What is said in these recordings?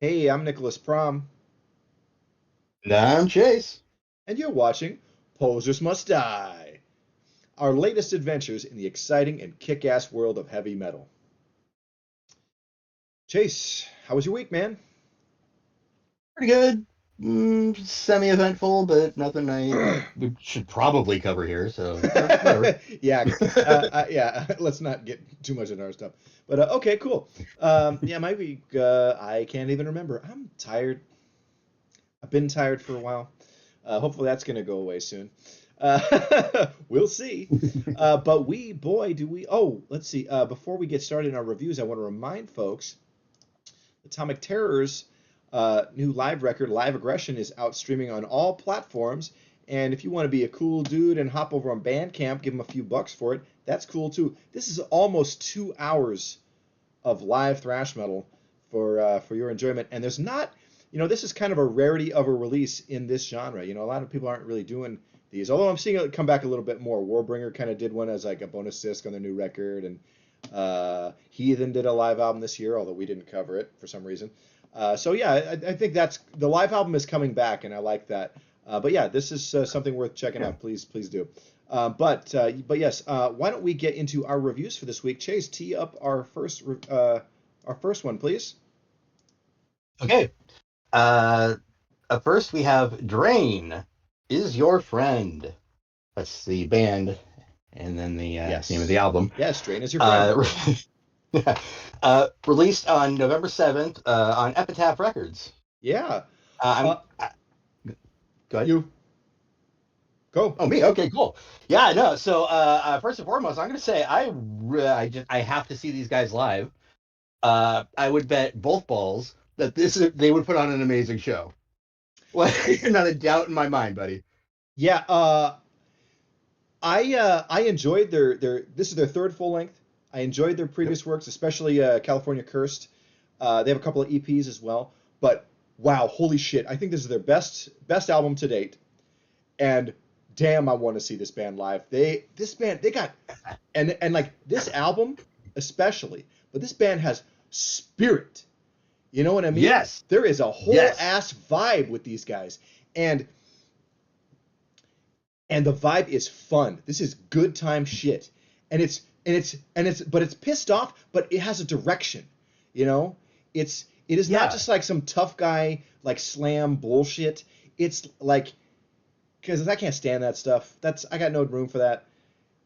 Hey, I'm Nicholas Prom, I'm Chase. and you're watching Posers Must Die, our latest adventures in the exciting and kick-ass world of heavy metal. Chase, how was your week, man? Pretty good. Semi-eventful, but nothing we should probably cover here. So whatever. Yeah, let's not get too much into our stuff. But okay, cool. Yeah, my week, I can't even remember. I'm tired. I've been tired for a while. Hopefully that's going to go away soon. We'll see. But boy, do we. Oh, let's see. Before we get started in our reviews, I want to remind folks Atomic Terror's new live record, Live Aggression, is out streaming on all platforms. And if you want to be a cool dude and hop over on Bandcamp, give them a few bucks for it, that's cool too. This is almost 2 hours of live thrash metal for your enjoyment. And there's not, this is kind of a rarity of a release in this genre. A lot of people aren't really doing these. Although I'm seeing it come back a little bit more. Warbringer kind of did one as like a bonus disc on their new record, and Heathen did a live album this year, although we didn't cover it for some reason. So yeah, I think that's the live album is coming back, and I like that. But yeah, this is something worth checking Yeah. out. Please do. But yes, why don't we get into our reviews for this week? Chase, tee up our first one, please. Okay. Uh, First we have Drain is Your Friend. That's the band, and then the name of the Yes. album. Yes, Strain is your friend. Uh, Released on November 7th on Epitaph Records. Yeah. Uh, Uh, Go ahead. you go. Oh, me? Okay, cool. Yeah, no. So, first and foremost, I'm gonna say I have to see these guys live. I would bet both balls that they would put on an amazing show. Like, not a doubt in my mind, buddy. Yeah. I enjoyed their this is their third full length. I enjoyed their Yep. previous works, especially California Cursed. They have a couple of EPs as well. But wow, holy shit! I think this is their best album to date. And damn, I want to see this band live. They got and like this album especially, but this band has spirit. You know what I mean? Yes. There is a whole Yes. ass vibe with these guys. And and the vibe is fun. This is good time shit. And it's pissed off, but it has a direction. You know? It is not Yeah. just like some tough guy like slam bullshit. It's like because I can't stand that stuff. I got no room for that.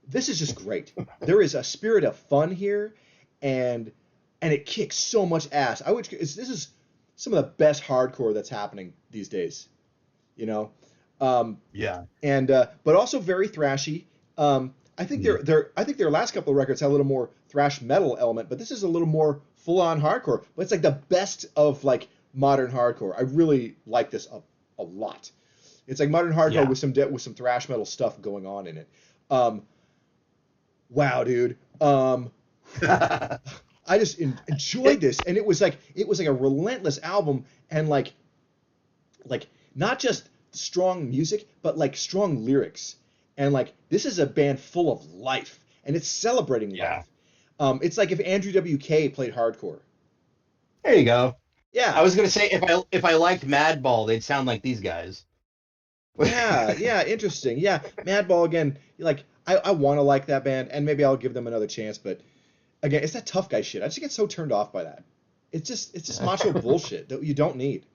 This is just great. There is a spirit of fun here, and it kicks so much ass. This is some of the best hardcore that's happening these days. You know, um, Yeah. and but also very thrashy. Mhm. I think their last couple of records had a little more thrash metal element, but this is a little more full on hardcore. But it's like the best of like modern hardcore. I really like this a lot. It's like modern hardcore Yeah. with some thrash metal stuff going on in it. Um, wow, dude. I just enjoyed It, this, and it was like a relentless album, and like not just strong music, but like strong lyrics, and like this is a band full of life, and it's celebrating life. yeah. It's like if Andrew WK played hardcore. There you go. I Yeah, was gonna say if I liked Madball, they'd sound like these guys. yeah, interesting. Yeah, Madball again. Like I want to like that band, and maybe I'll give them another chance, but again, it's that tough guy shit. I just get so turned off by that. It's just macho bullshit that you don't need.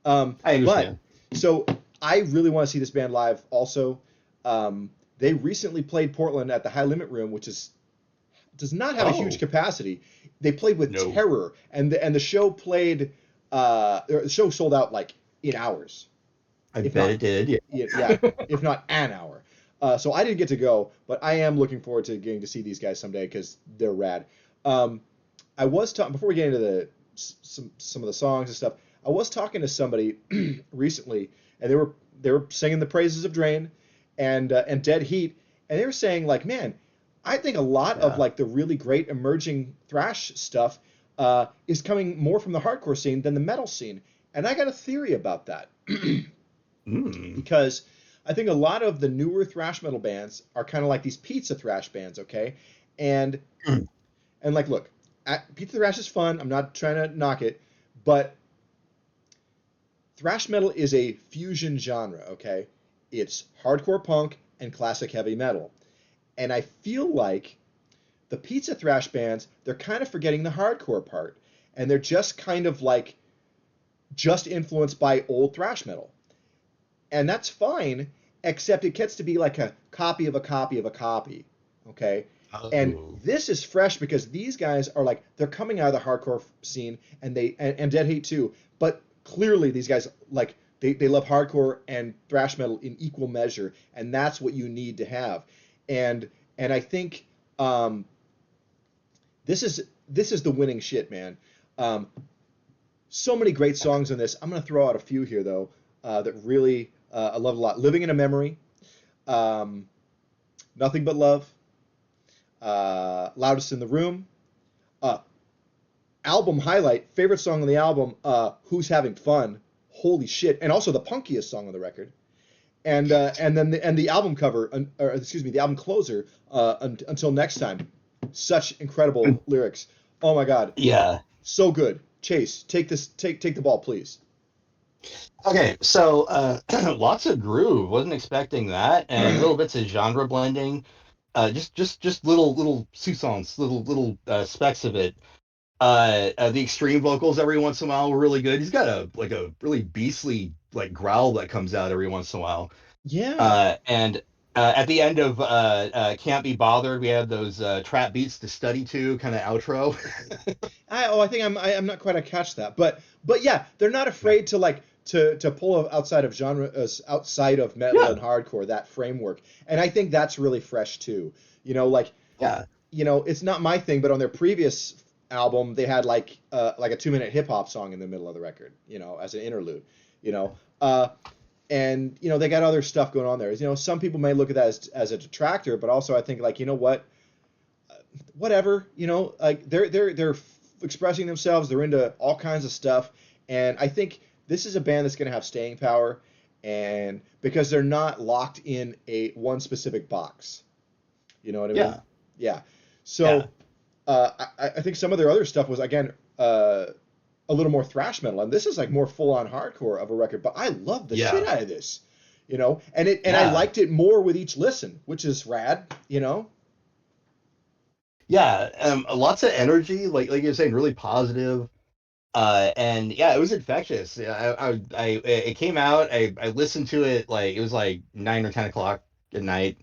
I But understand. so I really want to see this band live. Also, they recently played Portland at the High Limit Room, which is does not have a huge Oh, capacity. They played with no. Terror, and the show played. The show sold out like in hours, I if bet not it did. yeah, Yeah. if not an hour. So I didn't get to go, but I am looking forward to getting to see these guys someday because they're rad. Um, I was talking before we get into the some of the songs and stuff. I was talking to somebody recently, and they were singing the praises of Drain and Dead Heat, and they were saying like, man, I think a lot of Yeah. like the really great emerging thrash stuff is coming more from the hardcore scene than the metal scene, and I got a theory about that Mm. because I think a lot of the newer thrash metal bands are kind of like these pizza thrash bands, okay? And like, look, pizza thrash is fun. I'm not trying to knock it, but thrash metal is a fusion genre, okay? It's hardcore punk and classic heavy metal. And I feel like the pizza thrash bands, they're kind of forgetting the hardcore part. And they're just kind of like just influenced by old thrash metal. And that's fine, except it gets to be like a copy of a copy of a copy. Okay? And Oh, this is fresh because these guys are like they're coming out of the hardcore scene and Dead Hate too, but clearly these guys like they love hardcore and thrash metal in equal measure, and that's what you need to have. And I think this is the winning shit, man. Um, so many great songs on this. I'm gonna throw out a few here though that really I love a lot. Living in a Memory, um, Nothing But Love, Loudest in the Room, uh, album highlight, favorite song on the album, Who's Having Fun, holy shit, and also the punkiest song on the record. And then the album cover, or excuse me, the album closer, Until Next Time, such incredible lyrics. Oh my god, yeah. so good. Chase, take the ball, please. Okay, so lots of groove. Wasn't expecting that, and little bits of genre blending. Just little sousance, little specks of it. The extreme vocals every once in a while were really good. He's got a really beastly like growl that comes out every once in a while. Yeah. And at the end of Can't Be Bothered, we have those trap beats to study to kind of outro. I think I'm not quite a catch that, but yeah, they're not Yeah. afraid to like to pull outside of genre, outside of metal Yeah. and hardcore, that framework, and I think that's really fresh too. You know, like Yeah. it's not my thing, but on their previous album, they had like a 2 minute hip hop song in the middle of the record, as an interlude, you know. And they got other stuff going on there. Some people may look at that as a detractor, but also I think like what, whatever, like they're expressing themselves. They're into all kinds of stuff, and I think this is a band that's going to have staying power, and because they're not locked in a one specific box. You know what I mean? Yeah. Yeah. Yeah. So I think some of their other stuff was again a little more thrash metal, and this is like more full on hardcore of a record. But I love the shit Yeah. out of this, and I Yeah. liked it more with each listen, which is rad. Yeah. Lots of energy, like you're saying, really positive. And yeah, it was infectious. Yeah, it came out. I listened to it like it was like 9 or 10 o'clock at night,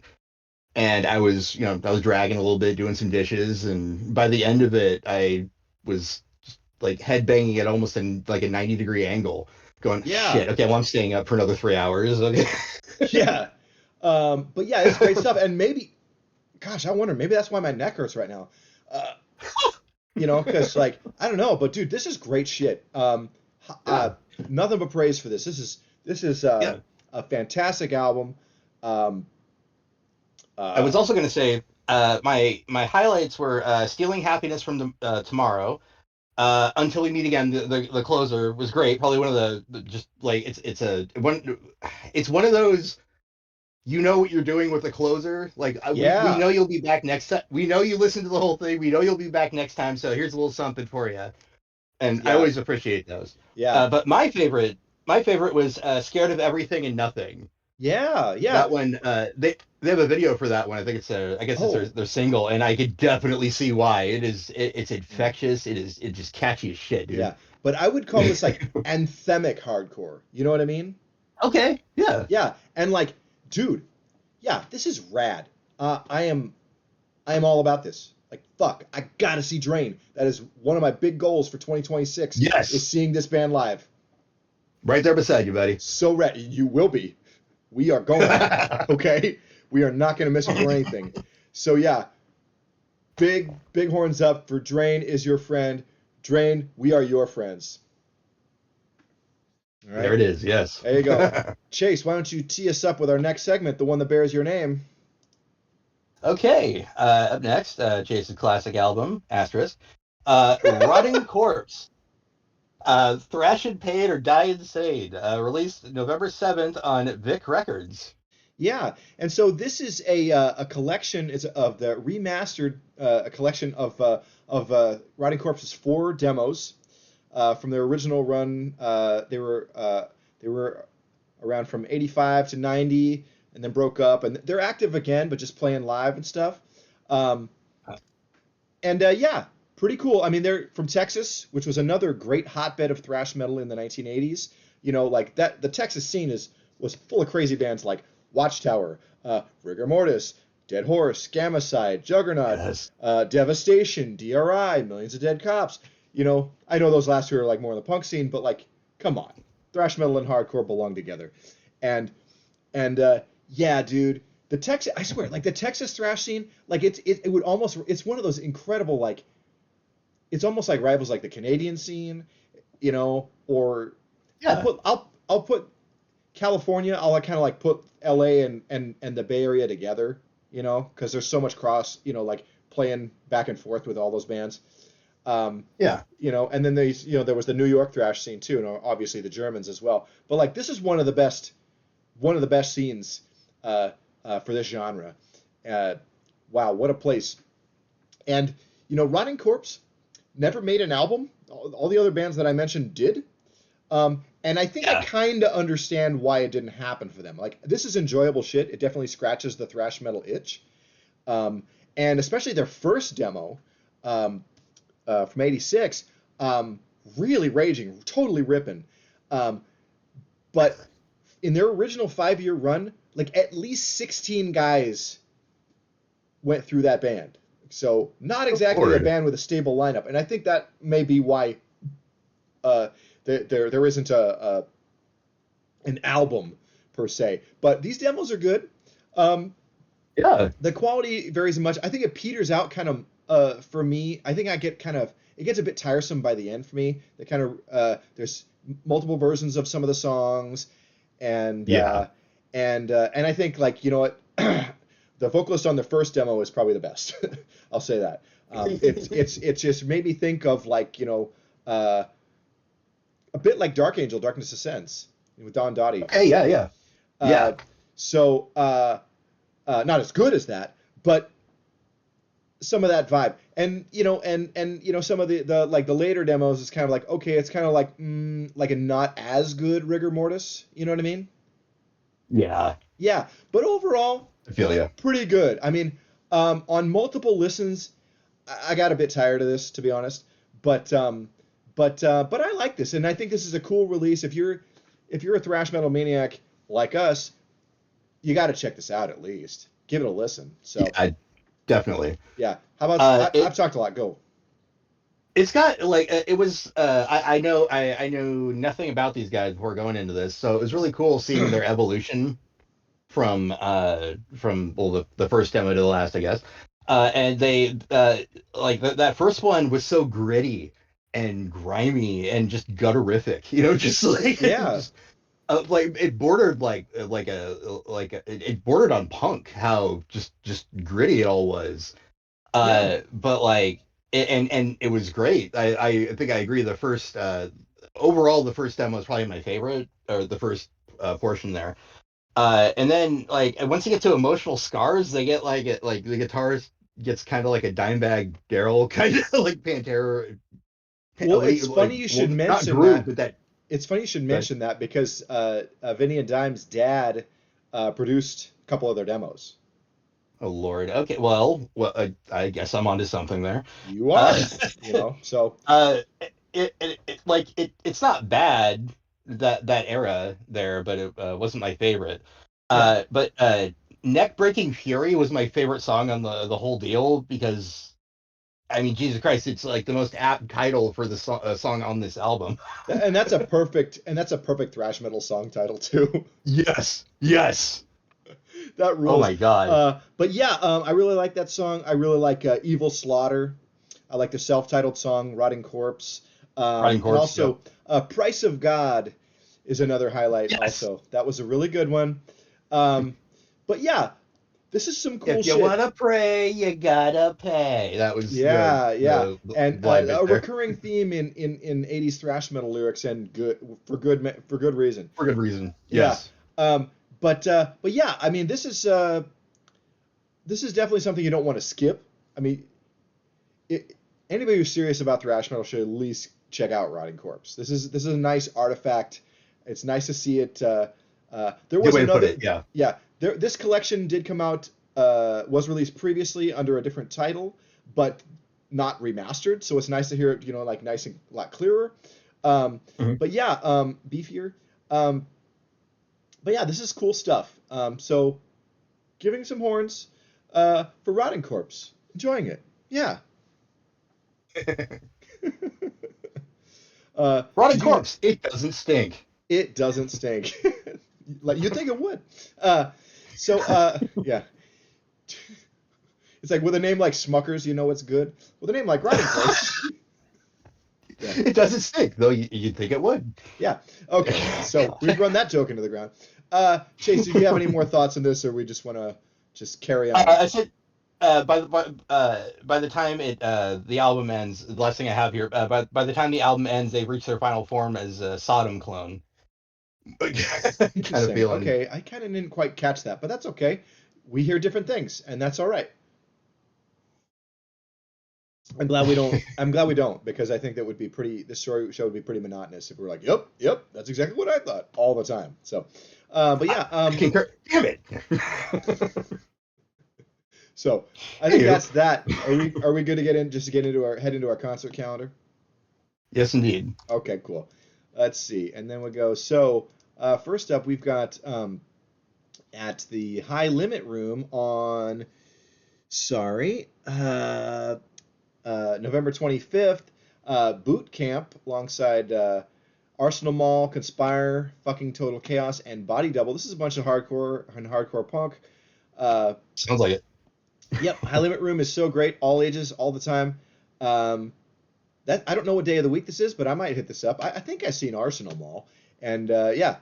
and I was dragging a little bit, doing some dishes, and by the end of it, I was like head banging at almost in like a 90-degree angle, going, Yeah, shit, okay, well, I'm staying up for another 3 hours. Okay. yeah. But yeah, it's great stuff, and maybe, gosh, I wonder, maybe that's why my neck hurts right now. Uh, because like I don't know, but dude, this is great shit. Yeah. Nothing but praise for this. This is Yeah. a fantastic album. Um, I was uh, also going to say my highlights were Stealing Happiness from Tomorrow. Until We Meet Again, the closer was great. Probably one of just like it's one of those, you know what you're doing with the closer. Like we yeah, know you'll be back next time. We know you listen to the whole thing. We know you'll be back next time. So here's a little something for you. And I yeah, always appreciate those. yeah, But my favorite was Scared of Everything and Nothing. yeah, yeah. That one, they have a video for that one. I guess it's their, Oh, their single, and I could definitely see why. It's mm, infectious. It's just catchy as shit, dude. yeah. But I would call this like anthemic hardcore. You know what I mean? Okay, yeah, Yeah, and like, dude, yeah, this is rad. I am all about this. Like, fuck, I gotta see Drain. That is one of my big goals for 2026 is yes, seeing this band live. right there beside you, buddy. So rad. You will be. We are going. Okay? We are not gonna miss it for anything. So yeah, big horns up for Drain is your friend. Drain, we are your friends. All There right? it is. Yes. There you go. Chase, why don't you tee us up with our next segment, the one that bears your name? Okay. Up next, Jason's classic album, Asterisk. Rotting Corpse. Thrash and Pain or Die Insane. Released November 7th on Vic Records. Yeah, and so this is a collection is of the remastered a collection of Rotting Corpse's four demos from their original run. They were They were around from 85 to 90 and then broke up, and they're active again, but just playing live and stuff. Um, and yeah, pretty cool. I mean, they're from Texas, which was another great hotbed of thrash metal in the 1980s. You know, like that, the Texas scene was full of crazy bands like Watchtower, Rigor Mortis, Dead Horse, Gamacide, Juggernaut, Yes. Devastation, DRI, Millions of Dead Cops. You know, I know those last two are like more in the punk scene, but like, come on, thrash metal and hardcore belong together. And and yeah, dude, the Texas, I swear, like the Texas thrash scene, like it would almost, it's one of those incredible, like it's almost like rivals like the Canadian scene, you know, or Yeah. I'll put California, I'll like kind of like put LA and the Bay Area together, you know, because there's so much cross, you know, like playing back and forth with all those bands. Yeah. You know, and then there was the New York thrash scene too, and obviously the Germans as well. But like this is one of the best scenes for this genre. Uh, wow, what a place! And you know, Rotting Corpse never made an album. All the other bands that I mentioned did. And I think I Yeah. kind of understand why it didn't happen for them. Like this is enjoyable shit. It definitely scratches the thrash metal itch. Um, and especially their first demo um, from '86, really raging, totally ripping. Um, but in their original 5 year run, like at least 16 guys went through that band. So not Good exactly a Lord. band with a stable lineup, and I think that may be why uh, there isn't a an album per se. But these demos are good. Um, Yeah. the quality varies much. I think it peters out kind of for me. I think I get kind of it gets a bit tiresome by the end for me. The kind of there's multiple versions of some of the songs, and Yeah. and I think like you know what, the vocalist on the first demo is probably the best. I'll say that. It's just made me think of like you know a bit like Dark Angel, Darkness Ascends with Don Dottie. Okay. Yeah. Yeah. Uh, Yeah. so not as good as that, but some of that vibe. And you know, and you know, some of the like the later demos is kind of like okay, it's kind of like a not as good Rigor Mortis. You know what I mean? Yeah. Yeah, but overall, I feel you. pretty good. I mean, on multiple listens, I got a bit tired of this to be honest, but but I like this, and I think this is a cool release. If you're a thrash metal maniac like us, you got to check this out at least. Give it a listen. So Yeah. Definitely. yeah, how about I've It talked a lot. Go. it's got like it was. I know nothing about these guys before going into this, so it was really cool seeing their evolution from well the first demo to the last, I guess. And they like that first one was so gritty and grimy and just gutterific, you know, just like Yeah, just like it bordered it bordered on punk how just gritty it all was. yeah. But like and it was great. I think I agree. The first overall the first demo is probably my favorite, or the first portion there. And then like once you get to emotional scars, they get like it like the guitarist gets kind of like a Dimebag Daryl kind of like Pantera, Well, it's funny like you well should not mention groove that. but that. It's funny you should But mention that because Vinny and Dime's dad produced a couple of their demos. oh Lord, okay, well I guess I'm onto something there. You Uh, are, you know. So uh, it's not bad that era there, but it wasn't my favorite. yeah, But Neck Breaking Fury was my favorite song on the whole deal because I mean Jesus Christ, it's like the most apt title for the song on this album. and that's a perfect thrash metal song title too. Yes, yes. That Oh rules. my God, But yeah, I really like that song. I really like Evil Slaughter. I like the self-titled song Rotting Corpse. Rotting And Corpse. Yep. also Price of God is another highlight. Yes. Also, that was a really good one. Um, but yeah, this is some cool If you shit. wanna pray, you gotta pay. That was Yeah, yeah, the and line bit a there recurring theme in '80s thrash metal lyrics, and good for good reason. for good reason. Yeah, Yes. but yeah, I mean, this is definitely something you don't want to skip. I mean, it, anybody who's serious about thrash metal should at least check out Rotting Corpse. This is a nice artifact, It's nice to see it. There Good was way to put another, it. Yeah. yeah. This collection did come out, was released previously under a different title, but not remastered. So it's nice to hear it, like nice and a lot clearer. Um, Mhm. but yeah, beefier. Um, but yeah, this is cool stuff. So giving some horns for Rotting Corpse. Enjoying it. Yeah. Rotting did you? corpse. It doesn't stink. It doesn't stink. Like you'd think it would. Yeah. It's like with a name like Smuckers, you know it's good. With a name like Rotting Corpse, yeah, It doesn't stink, though you'd think it would. yeah. Okay, so we've run that joke into the ground. Chase, did you have any more thoughts on this, or we just want to just carry on? I said by the time the album ends, the last thing I have here, by the time the album ends, they've reached their final form as a Sodom clone. Kind of Interesting. feeling. Okay, I kind of didn't quite catch that, but that's okay. We hear different things, and that's all right. I'm glad we don't. I'm glad we don't because I think that would be pretty. This show would be pretty monotonous if we were like, "Yep, yep, that's exactly what I thought all the time." So, but yeah. I concur. Damn it. So I think Anywho, that's that. Are we good to get in? Just to get into our head into our concert calendar? yes, indeed. Okay, cool. Let's see, and then we go. So first up, we've got at the High Limit Room on. Sorry. November 25th, Boot Camp alongside Arsenal Mall, Conspire, Fucking Total Chaos, and Body Double. This is a bunch of hardcore and hardcore punk. Uh, Sounds like it. yep, High Limit Room is so great, all ages, all the time. Um, that I don't know what day of the week this is, but I might hit this up. I think I've seen Arsenal Mall, and yeah,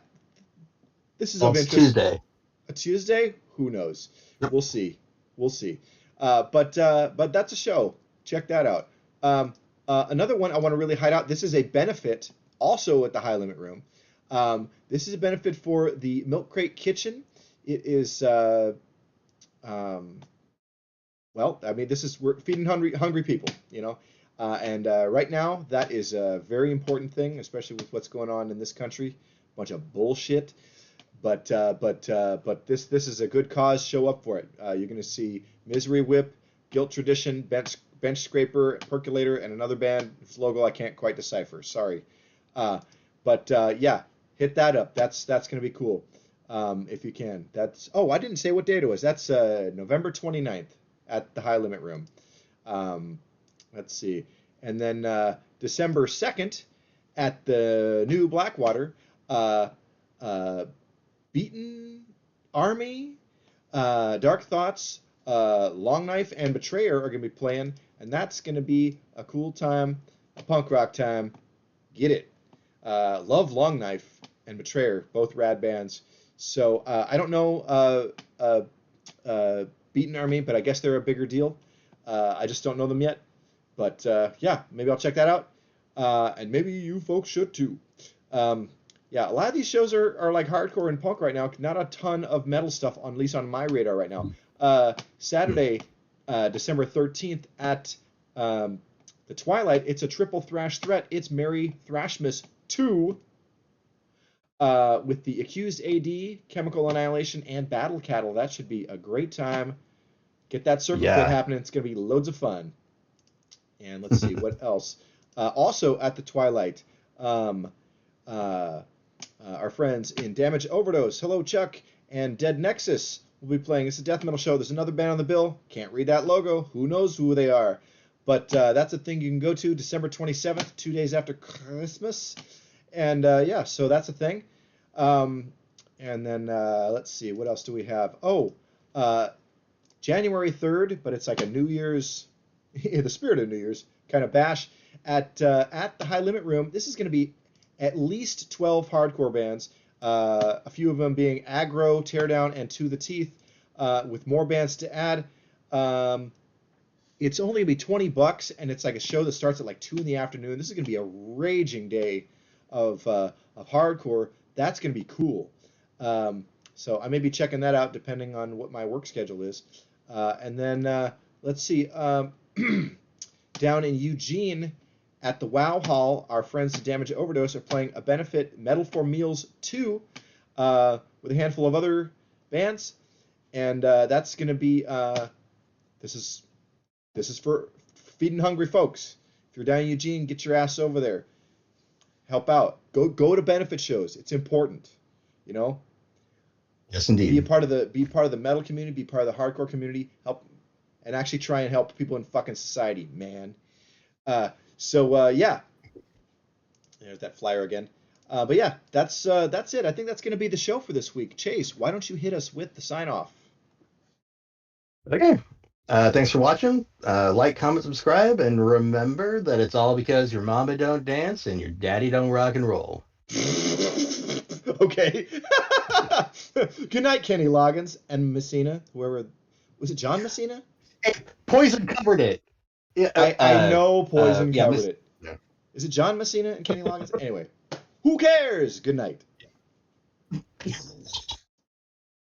this is Well, of it's interest. Tuesday. A Tuesday? Who knows? Yep. We'll see. We'll see. But that's a show. Check that out. Another one I want to really hide out. This is a benefit also at the High Limit Room. This is a benefit for the Milk Crate Kitchen. It is um, well, I mean, we're feeding hungry people, and right now that is a very important thing, especially with what's going on in this country. Bunch of bullshit. But this is a good cause. Show up for it. You're going to see Misery Whip, Guilt Tradition, Bench Scraper, Percolator, and another band whose logo I can't quite decipher. Sorry. Yeah, hit that up. That's going to be cool. If you can. I didn't say what date it was. That's November 29th at the High Limit Room. Um, let's see. And then December 2nd at the new Blackwater. Uh, uh, Beaten Army, Dark Thoughts, Long Knife, and Betrayer are going to be playing, and that's going to be a cool time, a punk rock time. Get it. Love Long Knife and Betrayer, both rad bands. So I don't know Beaten Army, but I guess they're a bigger deal. I just don't know them yet. But yeah, maybe I'll check that out. And maybe you folks should too. Um, yeah, a lot of these shows are like hardcore and punk right now. Not a ton of metal stuff, at least on my radar right now. Saturday, December 13th at the Twilight, it's a triple thrash threat. It's Merry Thrashmas 2 with the Accused AD, Chemical Annihilation, and Battle Cattle. That should be a great time. Get that circle pit Yeah. happening. It's going to be loads of fun. And let's see, what else? Also at the Twilight, um, our friends in Damage Overdose, Hello Chuck, and Dead Nexus will be playing. It's a death metal show. There's another band on the bill. Can't read that logo. Who knows who they are? But that's a thing you can go to December 27th, 2 days after Christmas. And yeah, so that's a thing. And then let's see, what else do we have? Oh, January 3rd, but it's like a New Year's, the spirit of New Year's kind of bash at the High Limit Room. This is going to be at least 12 hardcore bands, a few of them being Aggro, Teardown, and To the Teeth, with more bands to add. It's only going to be $20, and it's like a show that starts at like 2 in the afternoon. This is going to be a raging day of hardcore. That's going to be cool. So I may be checking that out depending on what my work schedule is. And then let's see, down in Eugene at the WoW Hall, our friends at Damage Overdose are playing a benefit Metal for Meals 2 with a handful of other bands, and that's going to be this is for feeding hungry folks. If you're down in Eugene, get your ass over there. Help out. Go to benefit shows. It's important. You know, Yes, indeed. be a part of the metal community, be part of the hardcore community, help and actually try and help people in fucking society, man. Yeah, there's that flyer again. But yeah, that's it. I think that's going to be the show for this week. Chase, why don't you hit us with the sign off? Okay. Thanks for watching. Like, comment, subscribe, and remember that it's all because your mama don't dance and your daddy don't rock and roll. Okay. Good night, Kenny Loggins and Messina. Whoever was it, John Messina? Hey, Poison covered it. Yeah, I know Poison yeah, covered it. Yeah. Is it John Messina and Kenny Loggins? Anyway, who cares? Good night.